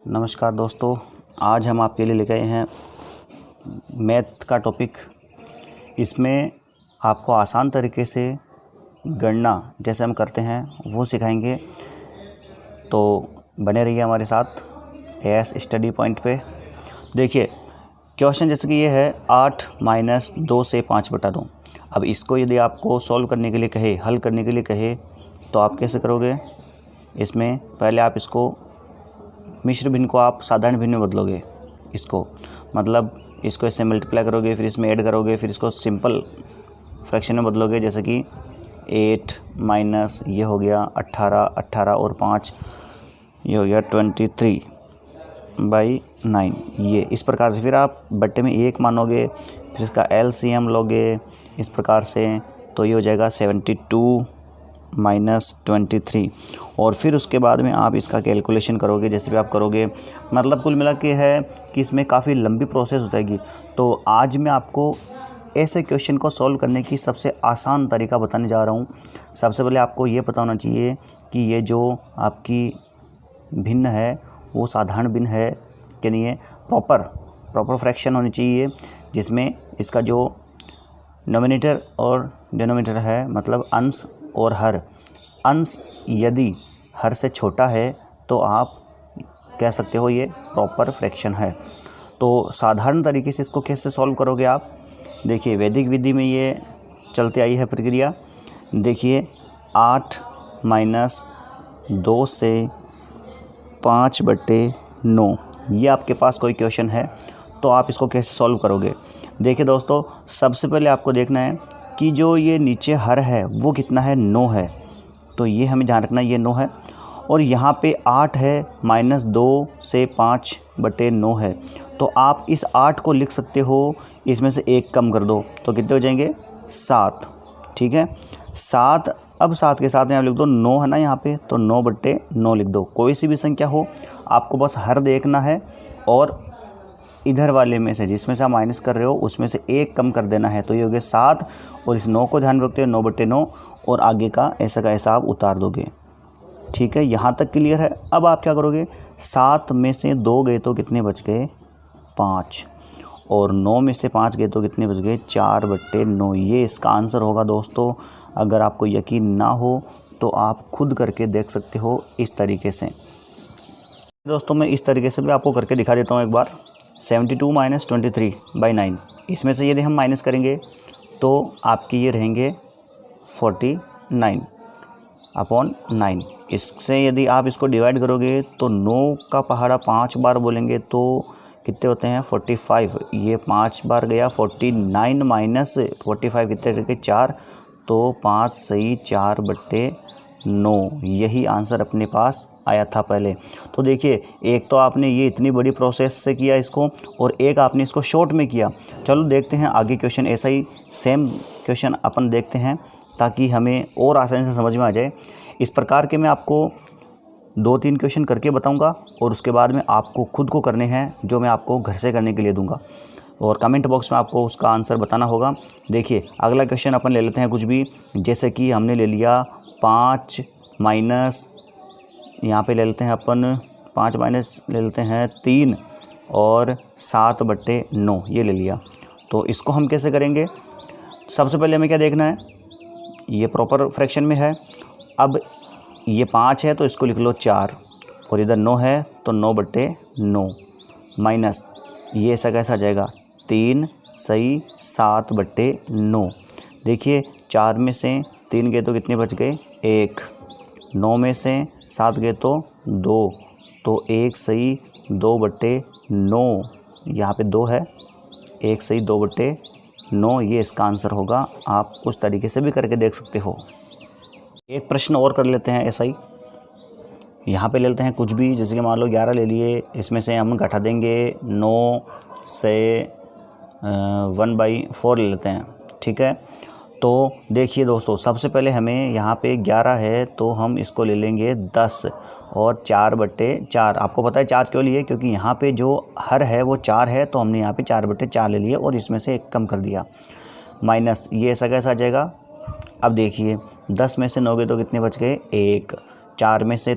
नमस्कार दोस्तों, आज हम आपके लिए लेके आए हैं मैथ का टॉपिक। इसमें आपको आसान तरीके से गणना जैसे हम करते हैं वो सिखाएंगे, तो बने रहिए हमारे साथ एस स्टडी पॉइंट पे। देखिए क्वेश्चन जैसे कि ये है 8 - 2 से 5/2। अब इसको यदि आपको सॉल्व करने के लिए कहे, हल करने के लिए कहे, तो आप कैसे करोगे? इसमें पहले आप इसको मिश्र भिन्न को आप साधारण भिन्न में बदलोगे। इसको मतलब इसको इससे मल्टीप्लाई करोगे, फिर इसमें ऐड करोगे, फिर इसको सिंपल फ्रैक्शन में बदलोगे। जैसे कि 8 माइनस ये हो गया 18, 18 और 5 ये हो गया 23/9। ये इस प्रकार से फिर आप बट्टे में 1 मानोगे, फिर इसका LCM लोगे इस प्रकार से, तो ये हो जाएगा 72 - 23। और फिर उसके बाद में आप इसका कैलकुलेशन करोगे। जैसे भी आप करोगे, मतलब कुल मिला के है कि इसमें काफ़ी लंबी प्रोसेस हो जाएगी। तो आज मैं आपको ऐसे क्वेश्चन को सॉल्व करने की सबसे आसान तरीका बताने जा रहा हूँ। सबसे पहले आपको ये पता होना चाहिए कि ये जो आपकी भिन्न है वो साधारण भिन्न है कि नहीं है। प्रॉपर फ्रैक्शन होनी चाहिए, जिसमें इसका जो नोमिनेटर और डिनोमिनेटर है, मतलब अंश और हर। अंश यदि हर से छोटा है तो आप कह सकते हो ये प्रॉपर फ्रैक्शन है। तो साधारण तरीके से इसको कैसे सॉल्व करोगे आप? देखिए वैदिक विधि में ये चलते आई है प्रक्रिया। देखिए 8 - 2 से 5/9, ये आपके पास कोई क्वेश्चन है तो आप इसको कैसे सॉल्व करोगे? देखिए दोस्तों, सबसे पहले आपको देखना है कि जो ये नीचे हर है वो कितना है, 9 है। तो ये हमें ध्यान रखना है, ये 9 है। और यहाँ पे 8 है, -2 से 5/9 है। तो आप इस 8 को लिख सकते हो, इसमें से 1 कम कर दो तो कितने हो जाएंगे, 7। ठीक है, 7। अब 7 के साथ में आप लिख दो 9 है ना यहाँ पे, तो 9/9 लिख दो। कोई सी भी संख्या हो, आपको बस हर देखना है और इधर वाले में से जिसमें से आप माइनस कर रहे हो उसमें से 1 कम कर देना है। तो ये हो गया 7, और इस 9 को ध्यान में रखते हो 9/9, और आगे का ऐसा आप उतार दोगे। ठीक है, यहाँ तक क्लियर है। अब आप क्या करोगे, 7 में से 2 गए तो कितने बच गए, 5, और 9 में से 5 गए तो कितने बच गए, 4/9। ये इसका आंसर होगा दोस्तों। अगर आपको यकीन ना हो तो आप खुद करके देख सकते हो इस तरीके से। दोस्तों मैं इस तरीके से भी आपको करके दिखा देता हूँ एक बार। 72 - 23/9, इसमें से यदि हम माइनस करेंगे तो आपके ये रहेंगे 49/9। इससे यदि आप इसको डिवाइड करोगे तो 9 का पहाड़ा 5 बार बोलेंगे तो कितने होते हैं, 45। ये 5 बार गया, 49 - 45 कितने रह गए, 4। तो 5 सही 4/9, यही आंसर अपने पास आया था पहले। तो देखिए, एक तो आपने ये इतनी बड़ी प्रोसेस से किया इसको, और एक आपने इसको शॉर्ट में किया। चलो देखते हैं आगे क्वेश्चन, ऐसा ही सेम क्वेश्चन अपन देखते हैं ताकि हमें और आसानी से समझ में आ जाए। इस प्रकार के मैं आपको 2-3 क्वेश्चन करके बताऊंगा, और उसके बाद में आपको खुद को करने हैं, जो मैं आपको घर से करने के लिए दूंगा, और कमेंट बॉक्स में आपको उसका आंसर बताना होगा। देखिए अगला क्वेश्चन अपन ले लेते हैं कुछ भी, जैसे कि हमने ले लिया 5 माइनस, यहाँ पे ले लेते हैं अपन 5 माइनस ले लेते हैं 3 और 7/9, ये ले लिया। तो इसको हम कैसे करेंगे? सबसे पहले हमें क्या देखना है, ये प्रॉपर फ्रैक्शन में है। अब ये 5 है तो इसको लिख लो 4, और इधर 9 है तो 9/9, माइनस ये ऐसा कैसा आ जाएगा, 3 सही 7/9। देखिए 4 में से 3 गए तो कितने बच गए, 1। 9 में से 7 गए तो 2, तो 1 सही 2/9। यहाँ पे 2 है, 1 सही 2/9, ये इसका आंसर होगा। आप उस तरीके से भी करके देख सकते हो। एक प्रश्न और कर लेते हैं ऐसा ही। यहाँ पे ले लेते हैं कुछ भी, जैसे कि मान लो 11 ले लिए, इसमें से हम घटा देंगे 9 से 1/4 ले लेते हैं। ठीक है, तो देखिए दोस्तों, सबसे पहले हमें यहाँ पे 11 है तो हम इसको ले लेंगे 10 और 4/4। आपको पता है 4 क्यों लिए, क्योंकि यहाँ पे जो हर है वो 4 है, तो हमने यहाँ पे 4/4 ले लिए और इसमें से 1 कम कर दिया। माइनस ये ऐसा कैसा आ जाएगा। अब देखिए 10 में से 9 गए तो कितने बच गए, 1। 4 में से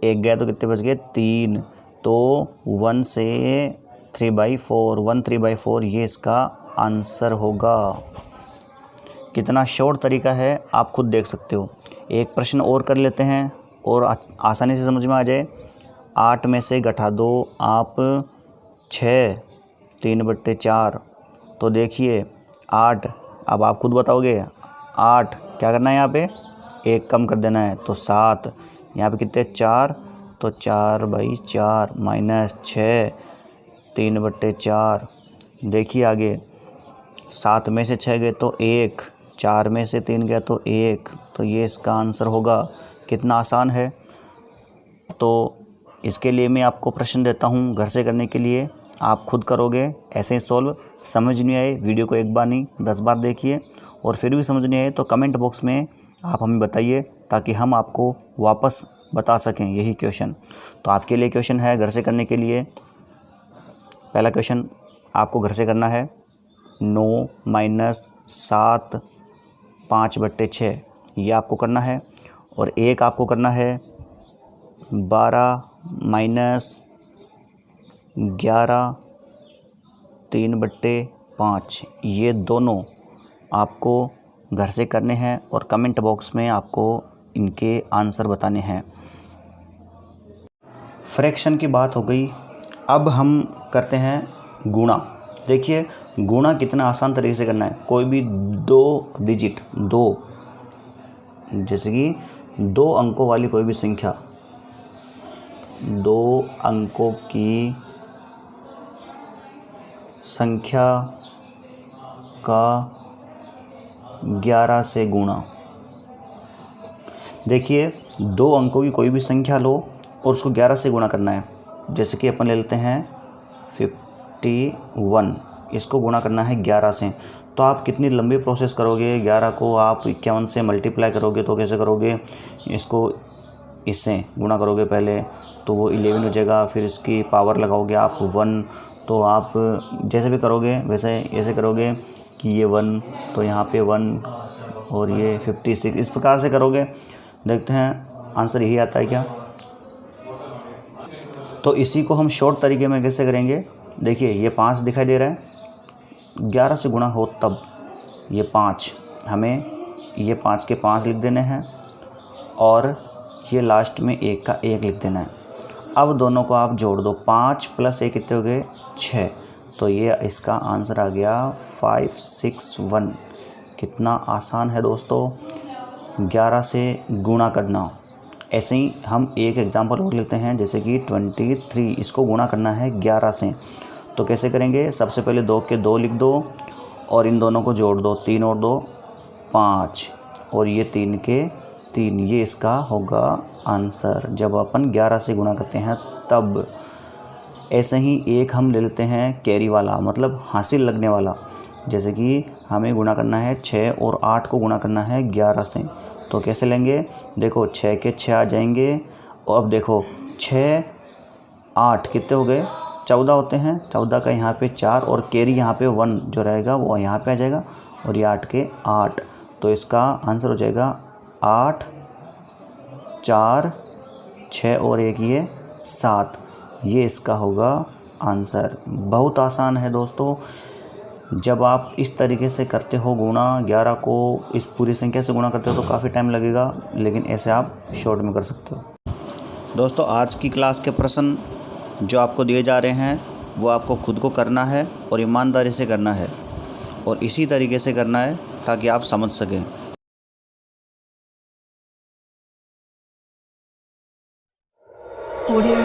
1 गया तो कितने बच गए, 3। तो 1 से 3/4, 1 3/4 ये इसका आंसर होगा। कितना शॉर्ट तरीका है आप खुद देख सकते हो। एक प्रश्न और कर लेते हैं और आसानी से समझ में आ जाए। 8 में से घटा दो आप 6, 3/4। तो देखिए 8, अब आप खुद बताओगे 8 क्या करना है, यहाँ पे 1 कम कर देना है तो 7। यहाँ पे कितने 4, तो 4/4 माइनस 6, 3/4। देखिए आगे 7 में से 6 गए तो 1, 4 में से 3 गया तो 1, तो ये इसका आंसर होगा। कितना आसान है। तो इसके लिए मैं आपको प्रश्न देता हूँ घर से करने के लिए, आप खुद करोगे ऐसे ही सॉल्व। समझ नहीं आए वीडियो को एक बार नहीं 10 बार देखिए, और फिर भी समझ नहीं आए तो कमेंट बॉक्स में आप हमें बताइए ताकि हम आपको वापस बता सकें यही क्वेश्चन। तो आपके लिए क्वेश्चन है घर से करने के लिए। पहला क्वेश्चन आपको घर से करना है 9 - 7 5/6, ये आपको करना है। और एक आपको करना है 12 - 11 3/5, ये दोनों आपको घर से करने हैं और कमेंट बॉक्स में आपको इनके आंसर बताने हैं। फ्रैक्शन की बात हो गई, अब हम करते हैं गुणा। देखिए गुणा कितना आसान तरीके से करना है। कोई भी 2 डिजिट, 2 जैसे कि 2 अंकों वाली कोई भी संख्या, 2 अंकों की संख्या का 11 से गुणा। देखिए 2 अंकों की कोई भी संख्या लो और उसको 11 से गुणा करना है। जैसे कि अपन ले लेते हैं 51, इसको गुणा करना है 11 से। तो आप कितनी लंबी प्रोसेस करोगे, 11 को आप 51 से मल्टीप्लाई करोगे तो कैसे करोगे, इसको इससे गुणा करोगे पहले तो वो 11 हो जाएगा, फिर इसकी पावर लगाओगे आप 1, तो आप जैसे भी करोगे वैसे ऐसे करोगे कि ये 1 तो यहाँ पे 1 और ये 56, इस प्रकार से करोगे। देखते हैं आंसर यही आता है क्या। तो इसी को हम शॉर्ट तरीके में कैसे करेंगे। देखिए ये 5 दिखाई दे रहा है, 11 से गुणा हो तब ये 5, हमें ये 5 के 5 लिख देने हैं और ये लास्ट में 1 का 1 लिख देना है। अब दोनों को आप जोड़ दो, 5 + 1 कितने हो गए 6, तो ये इसका आंसर आ गया 561। कितना आसान है दोस्तों 11 से गुणा करना। ऐसे ही हम एक एग्जांपल और लेते हैं, जैसे कि 23, इसको गुणा करना है 11 से। तो कैसे करेंगे, सबसे पहले 2 के 2 लिख दो और इन दोनों को जोड़ दो, 3 और 2 5 और ये 3 के 3, ये इसका होगा आंसर जब अपन 11 से गुणा करते हैं तब। ऐसे ही एक हम ले लेते हैं कैरी वाला, मतलब हासिल लगने वाला। जैसे कि हमें गुणा करना है 6 और 8 को गुणा करना है 11 से। तो कैसे लेंगे, देखो 6 के 6 आ जाएंगे और अब देखो 6 8 कितने हो गए 14 होते हैं। 14 का यहाँ पे 4 और कैरी यहाँ पे 1 जो रहेगा वो यहाँ पे आ जाएगा और ये 8 के 8, तो इसका आंसर हो जाएगा 8 4 6 और 1 ये 7, ये इसका होगा आंसर। बहुत आसान है दोस्तों। जब आप इस तरीके से करते हो गुणा, 11 को इस पूरी संख्या से गुणा करते हो तो काफ़ी टाइम लगेगा, लेकिन ऐसे आप शॉर्ट में कर सकते हो। दोस्तों आज की क्लास के प्रश्न जो आपको दिए जा रहे हैं वो आपको खुद को करना है और ईमानदारी से करना है और इसी तरीके से करना है ताकि आप समझ सकें। Audio